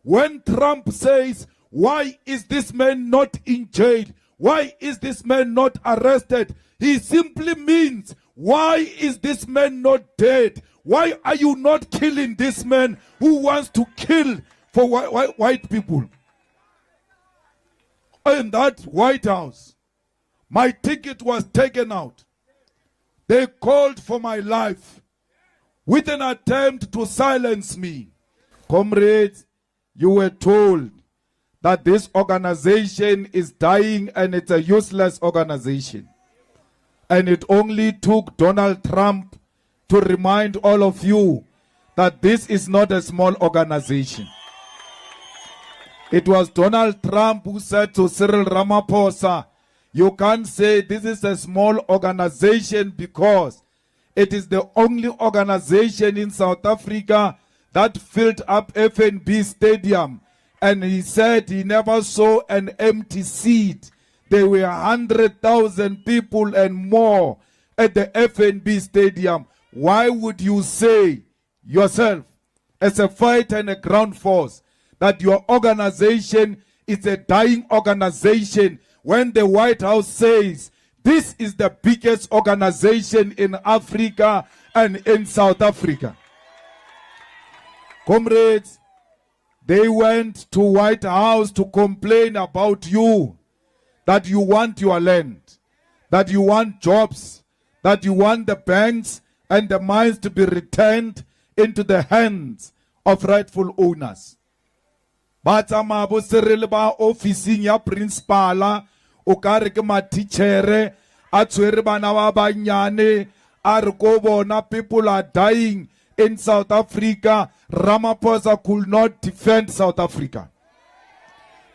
when Trump says, why is this man not in jail? Why is this man not arrested? He simply means, why is this man not dead? Why are you not killing this man who wants to kill for white people? In that White House, my ticket was taken out. They called for my life with an attempt to silence me. Comrades, you were told that this organization is dying and it's a useless organization. And it only took Donald Trump to remind all of you that this is not a small organization. It was Donald Trump who said to Cyril Ramaphosa, you can't say this is a small organization because it is the only organization in South Africa that filled up FNB Stadium. And he said he never saw an empty seat. There were 100,000 people and more at the FNB Stadium. Why would you say yourself, as a fighter and a ground force, that your organization is a dying organization when the White House says this is the biggest organization in Africa and in South Africa? Comrades, they went to White House to complain about you, that you want your land, that you want jobs, that you want the banks and the mines to be returned into the hands of rightful owners. Ba tsamaya bo Cyril ba officing ya principala o ka re ke matitjhere a tshwere bana ba banyane a re ko bona people are dying in South Africa. Ramaphosa could not defend South Africa.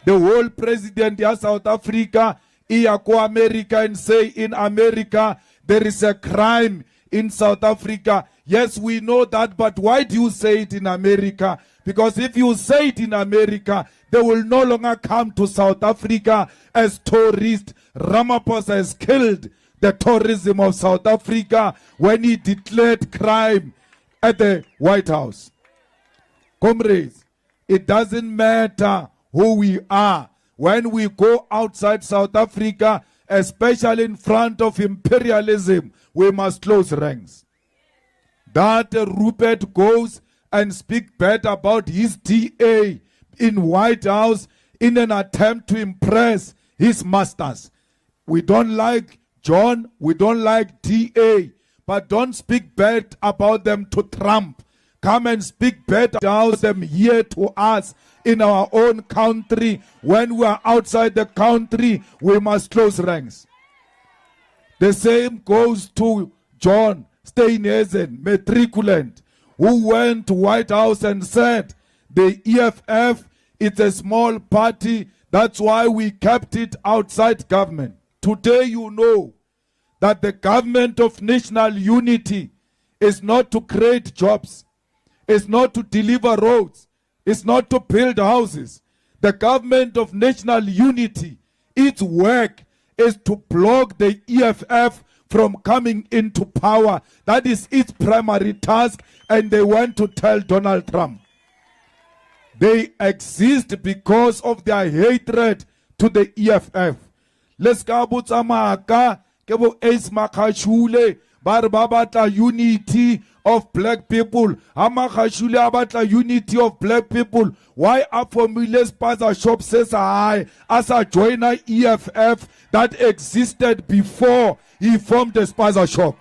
The whole president of South Africa iya ko America and say in America there is a crime in South Africa. Yes, we know that, but why do you say it in America? Because if you say it in America, they will no longer come to South Africa as tourists. Ramaphosa has killed the tourism of South Africa when he declared crime at the White House. Comrades, it doesn't matter who we are. When we go outside South Africa, especially in front of imperialism, we must close ranks. That Rupert goes and speak bad about his DA in White House in an attempt to impress his masters. We don't like John, we don't like DA, but don't speak bad about them to Trump. Come and speak bad about them here to us in our own country. When we are outside the country, we must close ranks. The same goes to John Steenhuisen, matriculant, who went to White House and said, the EFF is a small party, that's why we kept it outside government. Today you know that the government of national unity is not to create jobs, is not to deliver roads, is not to build houses. The government of national unity, its work is to block the EFF from coming into power. That is its primary task, and they want to tell Donald Trump. They exist because of their hatred to the EFF. Let's go to Amaka, Kebo Ace Makashule, Barbabata unity of black people. Amakashule abata unity of black people. Why are formulas Paza Shop says I as a joiner EFF that existed before he formed the Spaza Shop?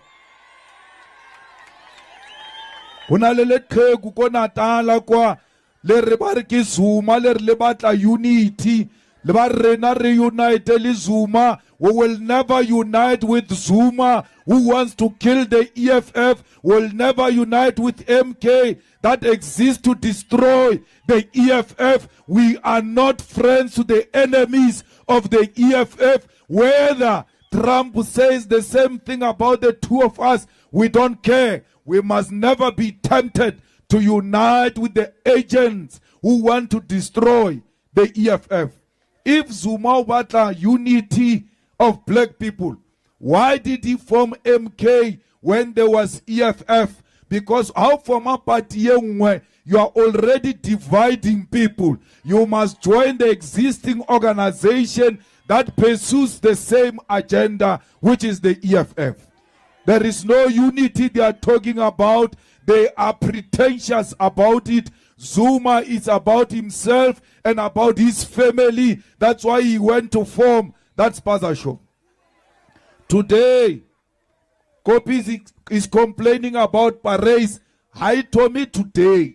Unalele khegu ko Natala kwa le re ba re ke Zuma le re le batla unity le ba rena reunite le Zuma. We will never unite with Zuma, who wants to kill the EFF. Will never unite with MK that exists to destroy the EFF. We are not friends to the enemies of the EFF. Whether Trump says the same thing about the two of us, we don't care. We must never be tempted to unite with the agents who want to destroy the EFF. If Zuma wants unity of black people, why did he form MK when there was EFF? Because how form a party You are already dividing people. You must join the existing organization that pursues the same agenda, which is the EFF. There is no unity they are talking about. They are pretentious about it. Zuma is about himself and about his family. That's why he went to form that spaza show. Today, Koppes is complaining about Parys. Hi to me today.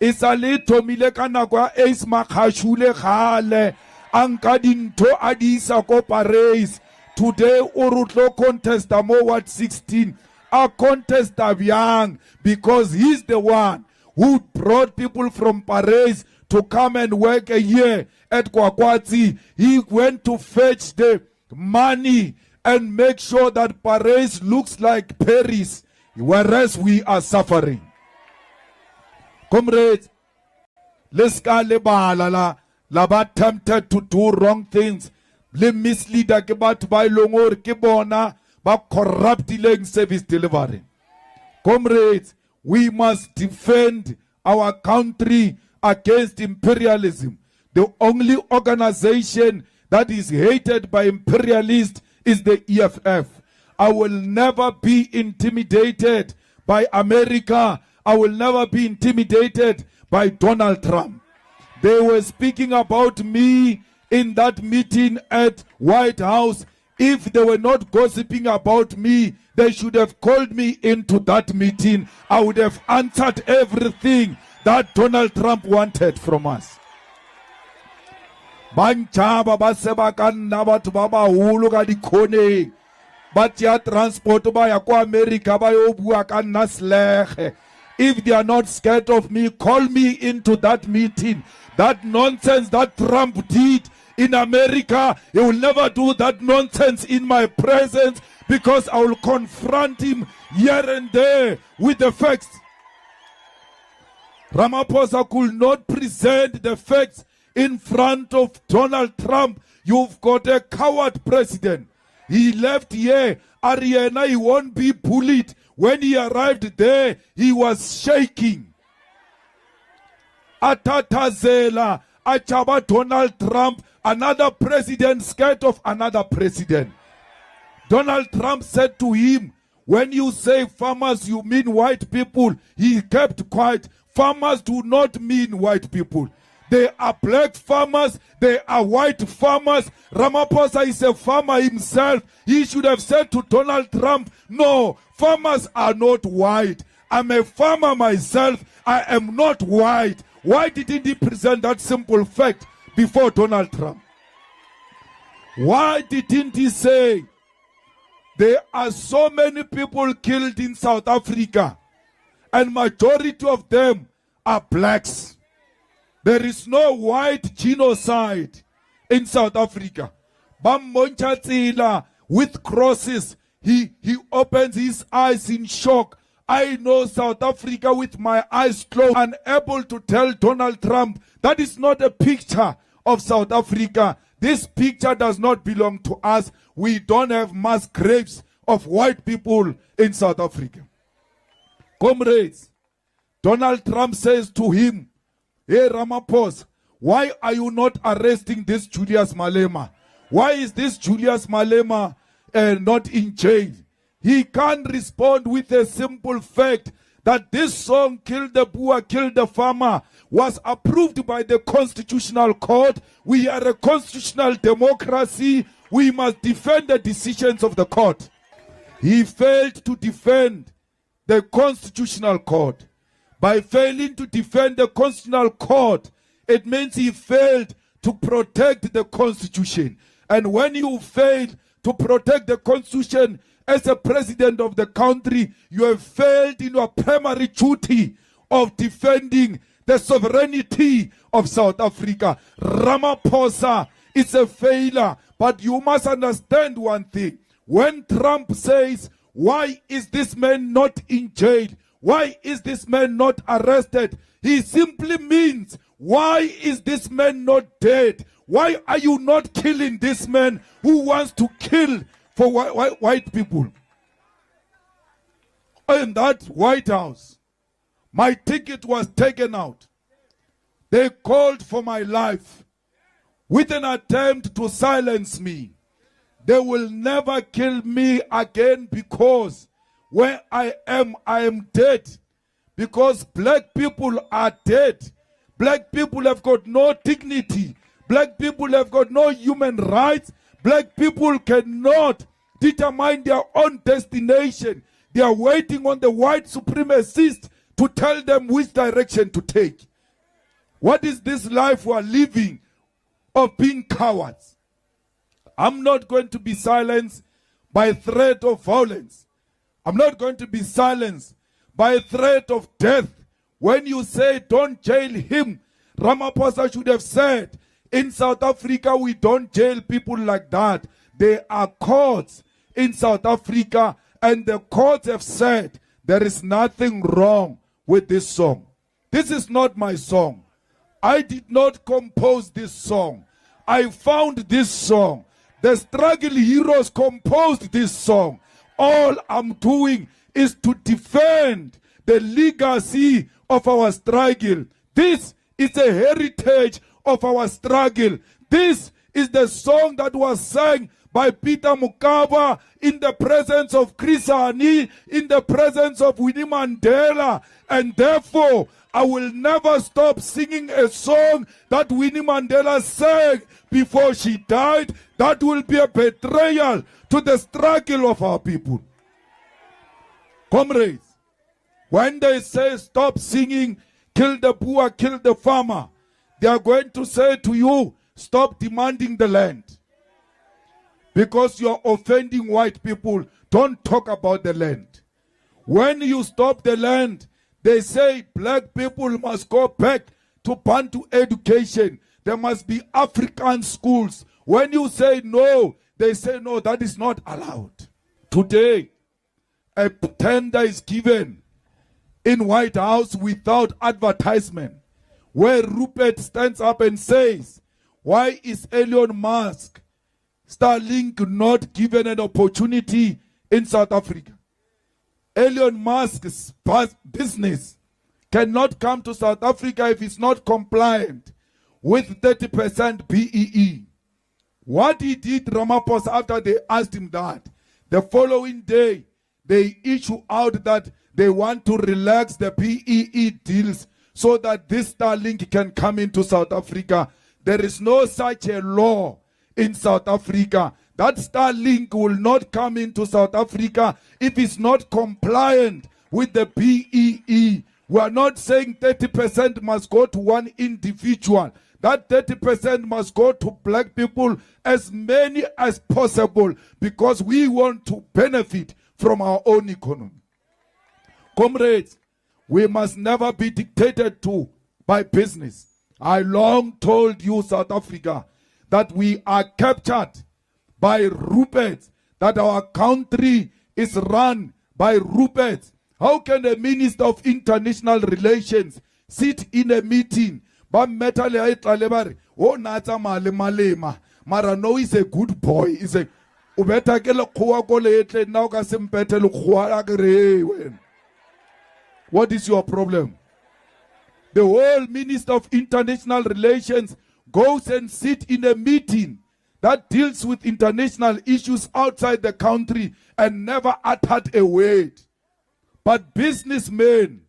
It's a little milekana Ace Makashule Hale Ankadinto Adisa ko Parys. Today, Urutlo contest Amowat 16. A contest of young because he's the one who brought people from Parys to come and work a year at Kwakwatsi. He went to fetch the money and make sure that Parys looks like Paris, whereas we are suffering. Comrades, let's go la tempted to do wrong things. Le misleader ke batho ba ilongore ke bona ba corruptileng service delivery. Comrades, we must defend our country against imperialism. The only organization that is hated by imperialists is the EFF. I will never be intimidated by America. I will never be intimidated by Donald Trump. They were speaking about me in that meeting at White House. If they were not gossiping about me, they should have called me into that meeting. I would have answered everything that Donald Trump wanted from us. Banchaba ba sebakanna batho ba baholo ka dikhoneng ba tya transport ba ya ko America ba yo bua ka nna slege. If they are not scared of me, call me into that meeting. That nonsense that Trump did in America, he will never do that nonsense in my presence, because I will confront him here and there with the facts. Ramaphosa could not present the facts in front of Donald Trump. You've got a coward president. He left here. Ariana, he won't be bullied. When he arrived there, he was shaking. Atatazela, Achaba Donald Trump, another president scared of another president. Donald Trump said to him, when you say farmers, you mean white people. He kept quiet. Farmers do not mean white people. They are black farmers. They are white farmers. Ramaphosa is a farmer himself. He should have said to Donald Trump, no, farmers are not white. I'm a farmer myself. I am not white. Why didn't he present that simple fact before Donald Trump? Why didn't he say, there are so many people killed in South Africa, and majority of them are blacks. There is no white genocide in South Africa. Bammoncha Tsila with crosses, he opens his eyes in shock. I know South Africa with my eyes closed, unable to tell Donald Trump that is not a picture of South Africa. This picture does not belong to us. We don't have mass graves of white people in South Africa. Comrades, Donald Trump says to him, hey Ramaphosa, why are you not arresting this Julius Malema? Why is this Julius Malema not in jail? He can't respond with a simple fact that this song, Kill the Boer, Kill the Farmer, was approved by the Constitutional Court. We are a constitutional democracy. We must defend the decisions of the court. He failed to defend the Constitutional Court. By failing to defend the Constitutional Court, it means he failed to protect the Constitution. And when you fail to protect the Constitution as a president of the country, you have failed in your primary duty of defending the sovereignty of South Africa. Ramaphosa is a failure, but you must understand one thing. When Trump says, why is this man not in jail? Why is this man not arrested? He simply means, why is this man not dead? Why are you not killing this man who wants to kill for white people? In that White House, My ticket was taken out. They called for my life with an attempt to silence me. They will never kill me again because where I am dead. Because black people are dead. Black people have got no dignity. Black people have got no human rights. Black people cannot determine their own destination. They are waiting on the white supremacists to tell them which direction to take. What is this life we are living of being cowards? I'm not going to be silenced by threat of violence. I'm not going to be silenced by threat of death. When you say don't jail him, Ramaphosa should have said, in South Africa we don't jail people like that. There are courts in South Africa, and the courts have said there is nothing wrong with this song. This is not my song. I did not compose this song. I found this song. The struggle heroes composed this song. All I'm doing is to defend the legacy of our struggle. This is a heritage of our struggle. This is the song that was sang by Peter Mokaba in the presence of Chris Hani, in the presence of Winnie Mandela. And therefore, I will never stop singing a song that Winnie Mandela sang before she died. That will be a betrayal to the struggle of our people. Comrades, when they say stop singing, kill the poor, kill the farmer, they are going to say to you, stop demanding the land. Because you are offending white people, don't talk about the land. When you stop the land, they say black people must go back to Bantu education. There must be African schools. When you say no, they say no, that is not allowed. Today, a tender is given in White House without advertisement, where Rupert stands up and says, why is Elon Musk, Starlink, not given an opportunity in South Africa? Elon Musk's business cannot come to South Africa if it's not compliant with 30% BEE. What he did, Ramaphosa, after they asked him that, the following day, they issue out that they want to relax the BEE deals so that this Starlink can come into South Africa. There is no such a law in South Africa. That Starlink will not come into South Africa if it's not compliant with the BEE. We are not saying 30% must go to one individual. That 30% must go to black people, as many as possible, because we want to benefit from our own economy. Comrades, we must never be dictated to by business. I long told you, South Africa, that we are captured by Rupert, that our country is run by Rupert. How can a minister of international relations sit in a meeting? Oh, Nata Mara no is a good boy. Is a what is your problem? The whole Minister of International Relations goes and sits in a meeting that deals with international issues outside the country and never uttered a word. But businessmen,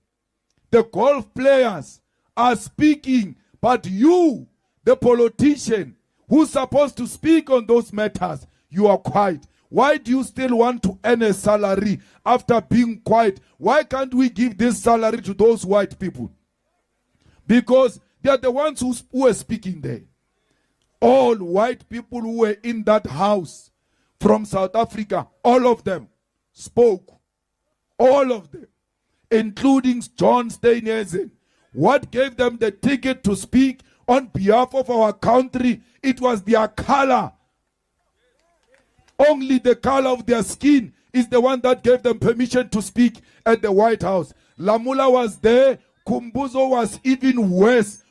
the golf players are speaking, but you, the politician, who's supposed to speak on those matters, you are quiet. Why do you still want to earn a salary after being quiet? Why can't we give this salary to those white people? Because they are the ones who are speaking there. All white people who were in that house from South Africa, all of them spoke. All of them, including John Steenhuisen. What gave them the ticket to speak on behalf of our country? It was their color. Only the color of their skin is the one that gave them permission to speak at the White House. Lamula was there. Kumbuzo was even worse.